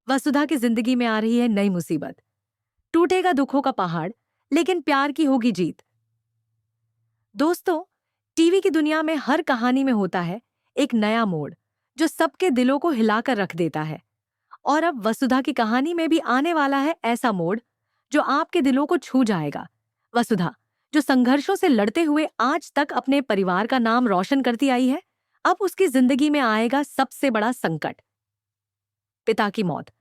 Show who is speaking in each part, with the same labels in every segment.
Speaker 1: वसुधा की जिंदगी में आ रही है नई मुसीबत। टूटेगा दुखों का पहाड़, लेकिन प्यार की होगी जीत। दोस्तों, टीवी की दुनिया में हर कहानी में होता है एक नया मोड़ जो सबके दिलों को हिलाकर रख देता है। और अब वसुधा की कहानी में भी आने वाला है ऐसा मोड़ जो आपके दिलों को छू जाएगा। वसुधा, जो संघर्षों से लड़ते हुए आज तक अपने परिवार का नाम रोशन करती आई है, अब उसकी जिंदगी में आएगा सबसे बड़ा संकट, पिता की मौत।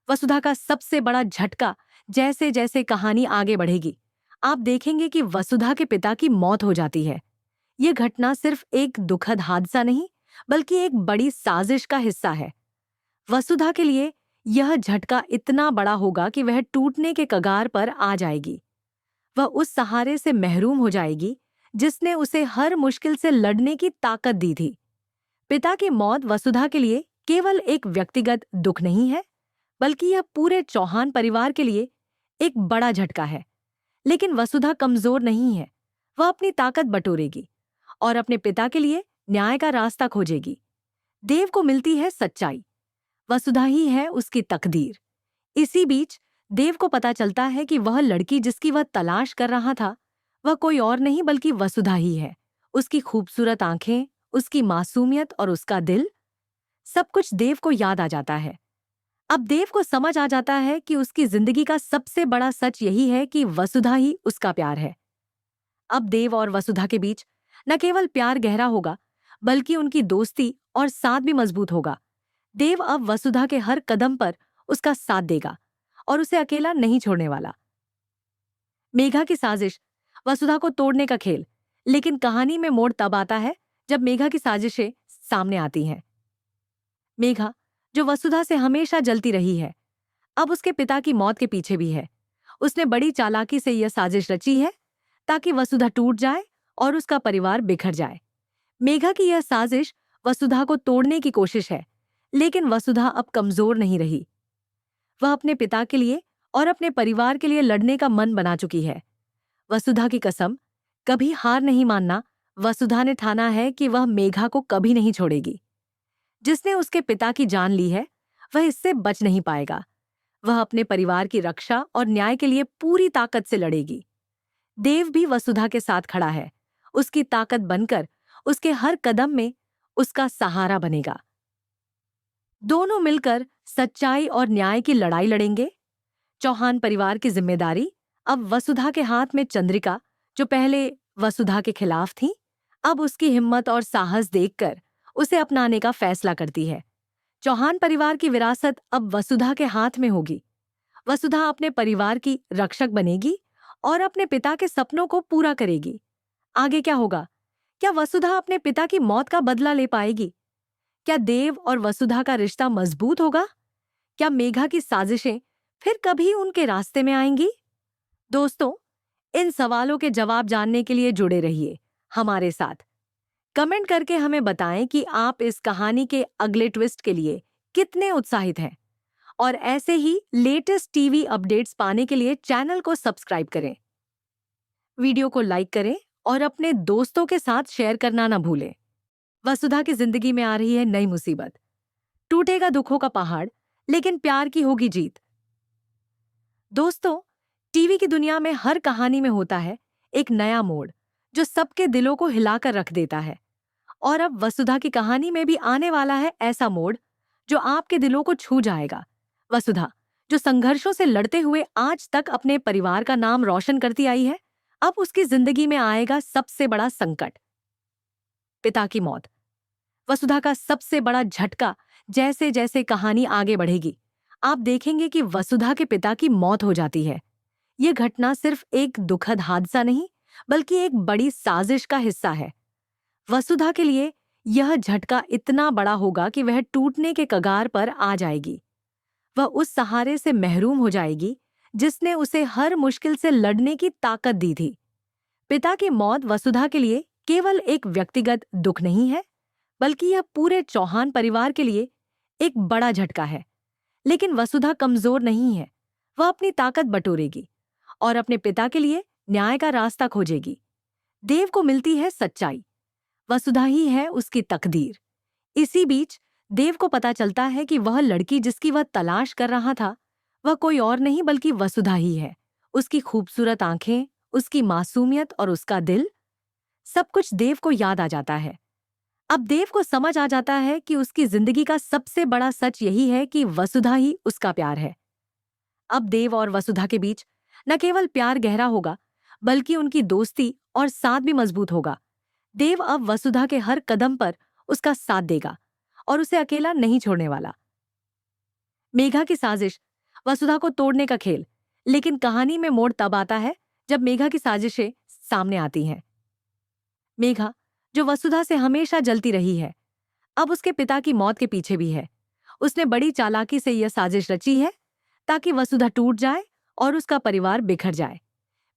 Speaker 1: वसुधा का सबसे बड़ा झटका। जैसे जैसे कहानी आगे बढ़ेगी, आप देखेंगे कि वसुधा के पिता की मौत हो जाती है। यह घटना सिर्फ एक दुखद हादसा नहीं, बल्कि एक बड़ी साजिश का हिस्सा है। वसुधा के लिए यह झटका इतना बड़ा होगा कि वह टूटने के कगार पर आ जाएगी। वह उस सहारे से महरूम हो जाएगी जिसने उसे हर मुश्किल से लड़ने की ताकत दी थी। पिता की मौत वसुधा के लिए केवल एक व्यक्तिगत दुख नहीं है, बल्कि यह पूरे चौहान परिवार के लिए एक बड़ा झटका है। लेकिन वसुधा कमजोर नहीं है। वह अपनी ताकत बटोरेगी और अपने पिता के लिए न्याय का रास्ता खोजेगी। देव को मिलती है सच्चाई। वसुधा ही है उसकी तकदीर। इसी बीच देव को पता चलता है कि वह लड़की जिसकी वह तलाश कर रहा था, वह कोई और नहीं बल्कि वसुधा ही है। उसकी खूबसूरत आंखें, उसकी मासूमियत और उसका दिल, सब कुछ देव को याद आ जाता है। अब देव को समझ आ जाता है कि उसकी जिंदगी का सबसे बड़ा सच यही है कि वसुधा ही उसका प्यार है। अब देव और वसुधा के बीच न केवल प्यार गहरा होगा, बल्कि उनकी दोस्ती और साथ भी मजबूत होगा। देव अब वसुधा के हर कदम पर उसका साथ देगा और उसे अकेला नहीं छोड़ने वाला। मेघा की साजिश, वसुधा को तोड़ने का खेल। लेकिन कहानी में मोड़ तब आता है जब मेघा की साजिशें सामने आती हैं। मेघा, जो वसुधा से हमेशा जलती रही है, अब उसके पिता की मौत के पीछे भी है। उसने बड़ी चालाकी से यह साजिश रची है ताकि वसुधा टूट जाए और उसका परिवार बिखर जाए। मेघा की यह साजिश वसुधा को तोड़ने की कोशिश है, लेकिन वसुधा अब कमजोर नहीं रही। वह अपने पिता के लिए और अपने परिवार के लिए लड़ने का मन बना चुकी है। वसुधा की कसम, कभी हार नहीं मानना। वसुधा ने ठाना है कि वह मेघा को कभी नहीं छोड़ेगी। जिसने उसके पिता की जान ली है, वह इससे बच नहीं पाएगा। वह अपने परिवार की रक्षा और न्याय के लिए पूरी ताकत से लड़ेगी। देव भी वसुधा के साथ खड़ा है, उसकी ताकत बनकर उसके हर कदम में उसका सहारा बनेगा। दोनों मिलकर सच्चाई और न्याय की लड़ाई लड़ेंगे। चौहान परिवार की जिम्मेदारी अब वसुधा के हाथ में। चंद्रिका, जो पहले वसुधा के खिलाफ थी, अब उसकी हिम्मत और साहस देखकर उसे अपनाने का फैसला करती है। चौहान परिवार की विरासत अब वसुधा के हाथ में होगी। वसुधा अपने परिवार की रक्षक बनेगी और अपने पिता के सपनों को पूरा करेगी। आगे क्या होगा? क्या वसुधा अपने पिता की मौत का बदला ले पाएगी? क्या देव और वसुधा का रिश्ता मजबूत होगा? क्या मेघा की साजिशें फिर कभी उनके रास्ते में आएंगी? दोस्तों, इन सवालों के जवाब जानने के लिए जुड़े रहिए हमारे साथ। कमेंट करके हमें बताएं कि आप इस कहानी के अगले ट्विस्ट के लिए कितने उत्साहित हैं। और ऐसे ही लेटेस्ट टीवी अपडेट्स पाने के लिए चैनल को सब्सक्राइब करें, वीडियो को लाइक करें और अपने दोस्तों के साथ शेयर करना ना भूलें। वसुधा की जिंदगी में आ रही है नई मुसीबत। टूटेगा दुखों का पहाड़, लेकिन प्यार की होगी जीत। दोस्तों, टीवी की दुनिया में हर कहानी में होता है एक नया मोड़ जो सबके दिलों को हिलाकर रख देता है। और अब वसुधा की कहानी में भी आने वाला है ऐसा मोड़ जो आपके दिलों को छू जाएगा। वसुधा, जो संघर्षों से लड़ते हुए आज तक अपने परिवार का नाम रोशन करती आई है, अब उसकी जिंदगी में आएगा सबसे बड़ा संकट, पिता की मौत। वसुधा का सबसे बड़ा झटका। जैसे जैसे कहानी आगे बढ़ेगी, आप देखेंगे कि वसुधा के पिता की मौत हो जाती है। यह घटना सिर्फ एक दुखद हादसा नहीं, बल्कि एक बड़ी साजिश का हिस्सा है। वसुधा के लिए यह झटका इतना बड़ा होगा कि वह टूटने के कगार पर आ जाएगी। वह उस सहारे से महरूम हो जाएगी जिसने उसे हर मुश्किल से लड़ने की ताकत दी थी। पिता की मौत वसुधा के लिए केवल एक व्यक्तिगत दुख नहीं है, बल्कि यह पूरे चौहान परिवार के लिए एक बड़ा झटका है। लेकिन वसुधा कमजोर नहीं है। वह अपनी ताकत बटोरेगी और अपने पिता के लिए न्याय का रास्ता खोजेगी। देव को मिलती है सच्चाई। वसुधा ही है उसकी तकदीर। इसी बीच देव को पता चलता है कि वह लड़की जिसकी वह तलाश कर रहा था वह कोई और नहीं बल्कि वसुधा ही है। उसकी खूबसूरत आंखें, उसकी मासूमियत और उसका दिल, सब कुछ देव को याद आ जाता है। अब देव को समझ आ जाता है कि उसकी जिंदगी का सबसे बड़ा सच यही है कि वसुधा ही उसका प्यार है। अब देव और वसुधा के बीच न केवल प्यार गहरा होगा बल्कि उनकी दोस्ती और साथ भी मजबूत होगा। देव अब वसुधा के हर कदम पर उसका साथ देगा और उसे अकेला नहीं छोड़ने वाला। मेघा की साजिश, वसुधा को तोड़ने का खेल। लेकिन कहानी में मोड़ तब आता है जब मेघा की साजिशें सामने आती हैं। मेघा, जो वसुधा से हमेशा जलती रही है, अब उसके पिता की मौत के पीछे भी है। उसने बड़ी चालाकी से यह साजिश रची है ताकि वसुधा टूट जाए और उसका परिवार बिखर जाए।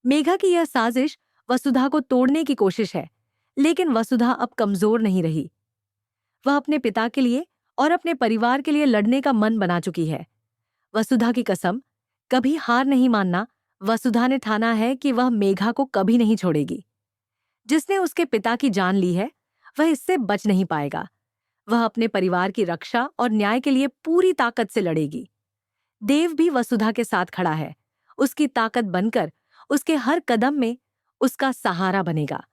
Speaker 1: मेघा की यह साजिश वसुधा को तोड़ने की कोशिश है, लेकिन वसुधा अब कमजोर नहीं रही। वह अपने पिता के लिए और अपने परिवार के लिए लड़ने का मन बना चुकी है। वसुधा की कसम, कभी हार नहीं मानना। वसुधा ने ठाना है कि वह मेघा को कभी नहीं छोड़ेगी। जिसने उसके पिता की जान ली है वह इससे बच नहीं पाएगा। वह अपने परिवार की रक्षा और न्याय के लिए पूरी ताकत से लड़ेगी। देव भी वसुधा के साथ खड़ा है, उसकी ताकत बनकर उसके हर कदम में उसका सहारा बनेगा।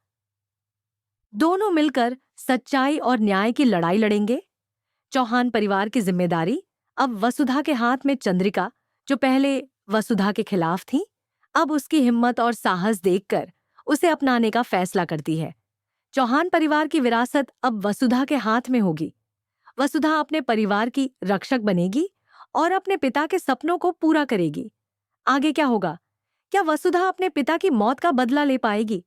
Speaker 1: दोनों मिलकर सच्चाई और न्याय की लड़ाई लड़ेंगे। चौहान परिवार की जिम्मेदारी अब वसुधा के हाथ में। चंद्रिका, जो पहले वसुधा के खिलाफ थी, अब उसकी हिम्मत और साहस देखकर उसे अपनाने का फैसला करती है। चौहान परिवार की विरासत अब वसुधा के हाथ में होगी। वसुधा अपने परिवार की रक्षक बनेगी और अपने पिता के सपनों को पूरा करेगी। आगे क्या होगा? क्या वसुधा अपने पिता की मौत का बदला ले पाएगी?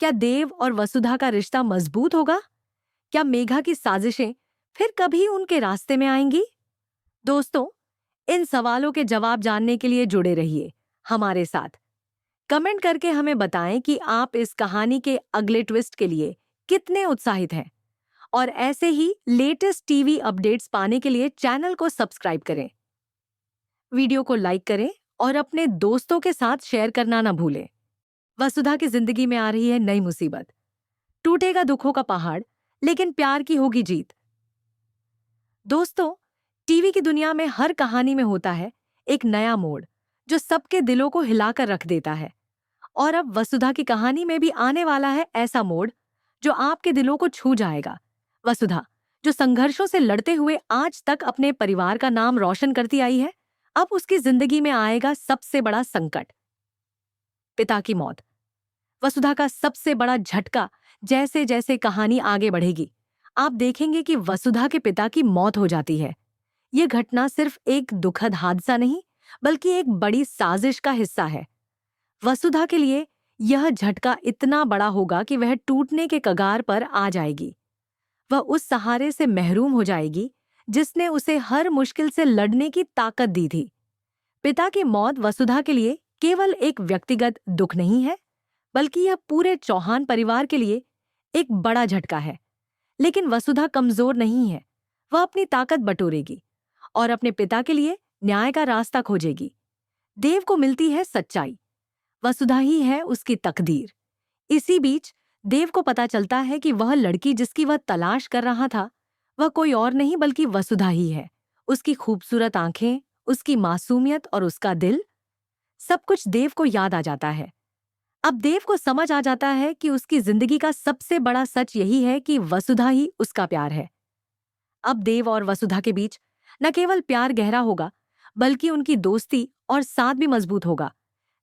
Speaker 1: क्या देव और वसुधा का रिश्ता मजबूत होगा? क्या मेघा की साजिशें फिर कभी उनके रास्ते में आएंगी? दोस्तों, इन सवालों के जवाब जानने के लिए जुड़े रहिए हमारे साथ। कमेंट करके हमें बताएं कि आप इस कहानी के अगले ट्विस्ट के लिए कितने उत्साहित हैं। और ऐसे ही लेटेस्ट टीवी अपडेट्स पाने के लिए चैनल को सब्सक्राइब करें, वीडियो को लाइक करें और अपने दोस्तों के साथ शेयर करना ना भूलें। वसुधा की जिंदगी में आ रही है नई मुसीबत। टूटेगा दुखों का पहाड़, लेकिन प्यार की होगी जीत। दोस्तों, टीवी की दुनिया में हर कहानी में होता है एक नया मोड़ जो सबके दिलों को हिलाकर रख देता है। और अब वसुधा की कहानी में भी आने वाला है ऐसा मोड़ जो आपके दिलों को छू जाएगा। वसुधा, जो संघर्षों से लड़ते हुए आज तक अपने परिवार का नाम रोशन करती आई है, अब उसकी जिंदगी में आएगा सबसे बड़ा संकट, पिता की मौत। वसुधा का सबसे बड़ा झटका। जैसे जैसे कहानी आगे बढ़ेगी, आप देखेंगे कि वसुधा के पिता की मौत हो जाती है। ये घटना सिर्फ एक दुखद हादसा नहीं, बल्कि एक बड़ी साजिश का हिस्सा है। वसुधा के लिए यह झटका इतना बड़ा होगा कि वह टूटने के कगार पर आ जाएगी। वह उस सहारे से महरूम हो जाएगी जिसने उसे हर मुश्किल से लड़ने की ताकत दी थी। पिता की मौत वसुधा के लिए केवल एक व्यक्तिगत दुख नहीं है, बल्कि यह पूरे चौहान परिवार के लिए एक बड़ा झटका है। लेकिन वसुधा कमजोर नहीं है। वह अपनी ताकत बटोरेगी और अपने पिता के लिए न्याय का रास्ता खोजेगी। देव को मिलती है सच्चाई, वसुधा ही है उसकी तकदीर। इसी बीच देव को पता चलता है कि वह लड़की जिसकी वह तलाश कर रहा था वह कोई और नहीं बल्कि वसुधा ही है। उसकी खूबसूरत आंखें, उसकी मासूमियत और उसका दिल, सब कुछ देव को याद आ जाता है। अब देव को समझ आ जाता है कि उसकी जिंदगी का सबसे बड़ा सच यही है कि वसुधा ही उसका प्यार है। अब देव और वसुधा के बीच न केवल प्यार गहरा होगा, बल्कि उनकी दोस्ती और साथ भी मजबूत होगा।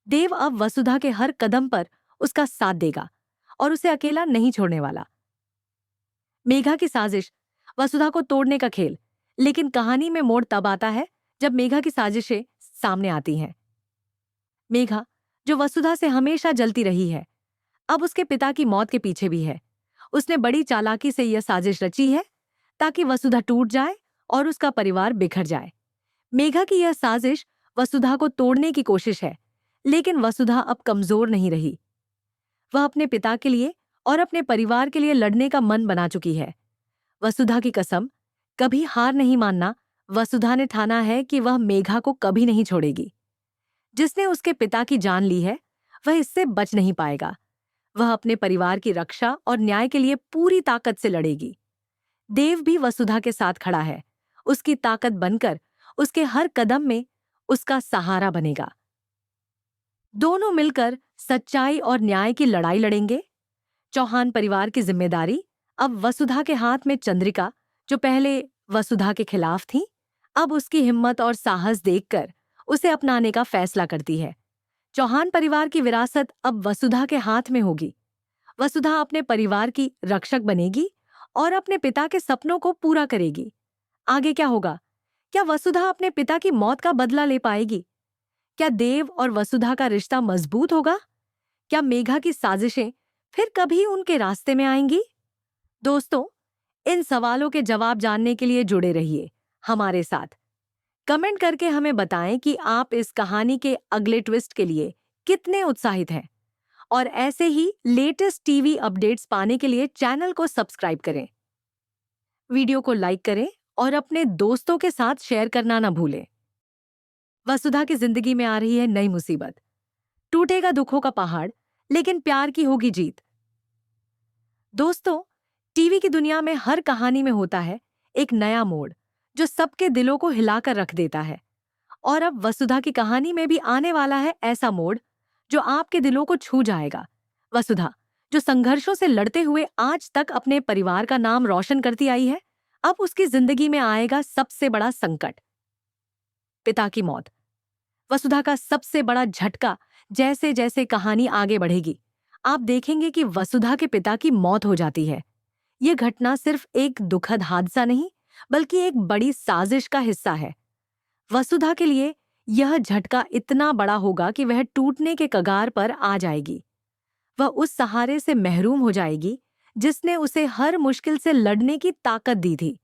Speaker 1: देव अब वसुधा के हर कदम पर उसका साथ देगा और उसे अकेला नहीं छोड़ने वाला। मेघा की साजिश, वसुधा को तोड़ने का खेल। लेकिन कहानी में मोड़ तब आता है जब मेघा की साजिशें सामने आती हैं। मेघा, जो वसुधा से हमेशा जलती रही है, अब उसके पिता की मौत के पीछे भी है। उसने बड़ी चालाकी से यह साजिश रची है ताकि वसुधा टूट जाए और उसका परिवार बिखर जाए। मेघा की यह साजिश वसुधा को तोड़ने की कोशिश है, लेकिन वसुधा अब कमजोर नहीं रही। वह अपने पिता के लिए और अपने परिवार के लिए लड़ने का मन बना चुकी है। वसुधा की कसम, कभी हार नहीं मानना। वसुधा ने ठाना है कि वह मेघा को कभी नहीं छोड़ेगी। जिसने उसके पिता की जान ली है वह इससे बच नहीं पाएगा। वह अपने परिवार की रक्षा और न्याय के लिए पूरी ताकत से लड़ेगी। देव भी वसुधा के साथ खड़ा है, उसकी ताकत बनकर उसके हर कदम में उसका सहारा बनेगा। दोनों मिलकर सच्चाई और न्याय की लड़ाई लड़ेंगे। चौहान परिवार की जिम्मेदारी अब वसुधा के हाथ में। चंद्रिका, जो पहले वसुधा के खिलाफ थी, अब उसकी हिम्मत और साहस देखकर उसे अपनाने का फैसला करती है। चौहान परिवार की विरासत अब वसुधा के हाथ में होगी। वसुधा अपने परिवार की रक्षक बनेगी और अपने पिता के सपनों को पूरा करेगी। आगे क्या होगा? क्या वसुधा अपने पिता की मौत का बदला ले पाएगी? क्या देव और वसुधा का रिश्ता मजबूत होगा? क्या मेघा की साजिशें फिर कभी उनके रास्ते में आएंगी? दोस्तों, इन सवालों के जवाब जानने के लिए जुड़े रहिए हमारे साथ। कमेंट करके हमें बताएं कि आप इस कहानी के अगले ट्विस्ट के लिए कितने उत्साहित हैं। और ऐसे ही लेटेस्ट टीवी अपडेट्स पाने के लिए चैनल को सब्सक्राइब करें, वीडियो को लाइक करें और अपने दोस्तों के साथ शेयर करना ना भूलें। वसुधा की जिंदगी में आ रही है नई मुसीबत। टूटेगा दुखों का पहाड़, लेकिन प्यार की होगी जीत। दोस्तों, टीवी की दुनिया में हर कहानी में होता है एक नया मोड़ जो सबके दिलों को हिलाकर रख देता है। और अब वसुधा की कहानी में भी आने वाला है ऐसा मोड़ जो आपके दिलों को छू जाएगा। वसुधा, जो संघर्षों से लड़ते हुए आज तक अपने परिवार का नाम रोशन करती आई है, अब उसकी जिंदगी में आएगा सबसे बड़ा संकट, पिता की मौत। वसुधा का सबसे बड़ा झटका। जैसे जैसे कहानी आगे बढ़ेगी, आप देखेंगे कि वसुधा के पिता की मौत हो जाती है। ये घटना सिर्फ एक दुखद हादसा नहीं, बल्कि एक बड़ी साजिश का हिस्सा है। वसुधा के लिए यह झटका इतना बड़ा होगा कि वह टूटने के कगार पर आ जाएगी। वह उस सहारे से महरूम हो जाएगी जिसने उसे हर मुश्किल से लड़ने की ताकत दी थी।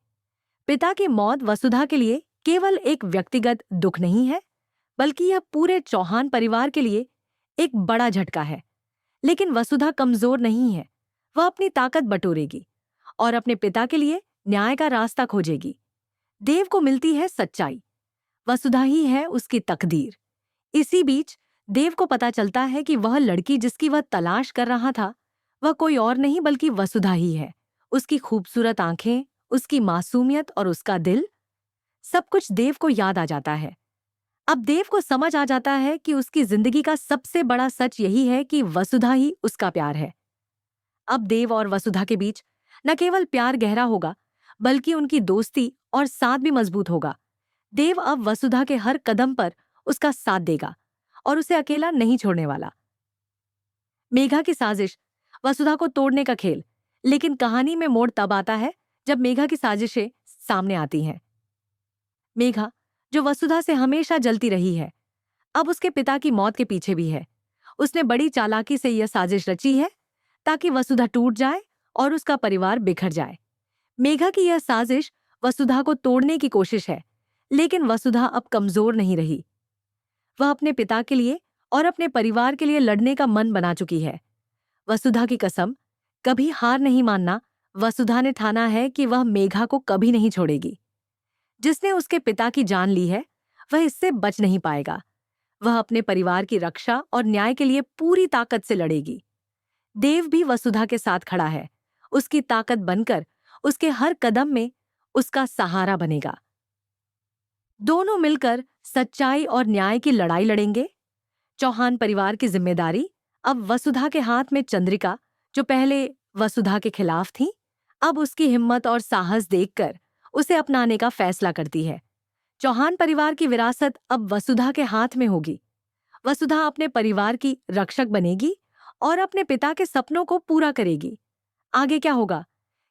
Speaker 1: पिता की मौत वसुधा के लिए केवल एक व्यक्तिगत दुख नहीं है, बल्कि यह पूरे चौहान परिवार के लिए एक बड़ा झटका है। लेकिन वसुधा कमजोर नहीं है। वह अपनी ताकत बटोरेगी और अपने पिता के लिए न्याय का रास्ता खोजेगी। देव को मिलती है सच्चाई, वसुधा ही है उसकी तकदीर। इसी बीच देव को पता चलता है कि वह लड़की जिसकी वह तलाश कर रहा था, वह कोई और नहीं बल्कि वसुधा ही है। उसकी खूबसूरत आंखें, उसकी मासूमियत और उसका दिल, सब कुछ देव को याद आ जाता है। अब देव को समझ आ जाता है कि उसकी जिंदगी का सबसे बड़ा सच यही है कि वसुधा ही उसका प्यार है। अब देव और वसुधा के बीच न केवल प्यार गहरा होगा, बल्कि उनकी दोस्ती और साथ भी मजबूत होगा। देव अब वसुधा के हर कदम पर उसका साथ देगा और उसे अकेला नहीं छोड़ने वाला। मेघा की साजिश, वसुधा को तोड़ने का खेल। लेकिन कहानी में मोड़ तब आता है जब मेघा की साजिशें सामने आती हैं। मेघा, जो वसुधा से हमेशा जलती रही है, अब उसके पिता की मौत के पीछे भी है। उसने बड़ी चालाकी से यह साजिश रची है ताकि वसुधा टूट जाए और उसका परिवार बिखर जाए। मेघा की यह साजिश वसुधा को तोड़ने की कोशिश है, लेकिन वसुधा अब कमजोर नहीं रही। वह अपने पिता के लिए और अपने परिवार के लिए लड़ने का मन बना चुकी है। वसुधा की कसम, कभी हार नहीं मानना। वसुधा ने ठाना है कि वह मेघा को कभी नहीं छोड़ेगी। जिसने उसके पिता की जान ली है, वह इससे बच नहीं पाएगा। वह अपने परिवार की रक्षा और न्याय के लिए पूरी ताकत से लड़ेगी। देव भी वसुधा के साथ खड़ा है, उसकी ताकत बनकर उसके हर कदम में उसका सहारा बनेगा। दोनों मिलकर सच्चाई और न्याय की लड़ाई लड़ेंगे। चौहान परिवार की जिम्मेदारी अब वसुधा के हाथ में। चंद्रिका, जो पहले वसुधा के खिलाफ थी, अब उसकी हिम्मत और साहस देखकर उसे अपनाने का फैसला करती है। चौहान परिवार की विरासत अब वसुधा के हाथ में होगी। वसुधा अपने परिवार की रक्षक बनेगी और अपने पिता के सपनों को पूरा करेगी। आगे क्या होगा?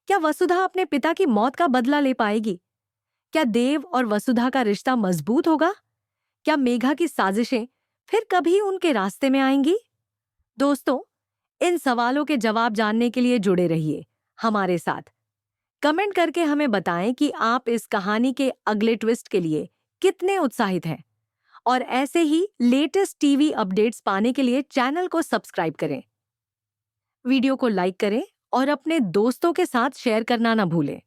Speaker 1: क्या वसुधा अपने पिता की मौत का बदला ले पाएगी? क्या देव और वसुधा का रिश्ता मजबूत होगा? क्या मेघा की साजिशें फिर कभी उनके रास्ते में आएंगी? दोस्तों, इन सवालों के जवाब जानने के लिए जुड़े रहिए हमारे साथ। कमेंट करके हमें बताएं कि आप इस कहानी के अगले ट्विस्ट के लिए कितने उत्साहित हैं। और ऐसे ही लेटेस्ट टीवी अपडेट्स पाने के लिए चैनल को सब्सक्राइब करें, वीडियो को लाइक करें और अपने दोस्तों के साथ शेयर करना ना भूलें।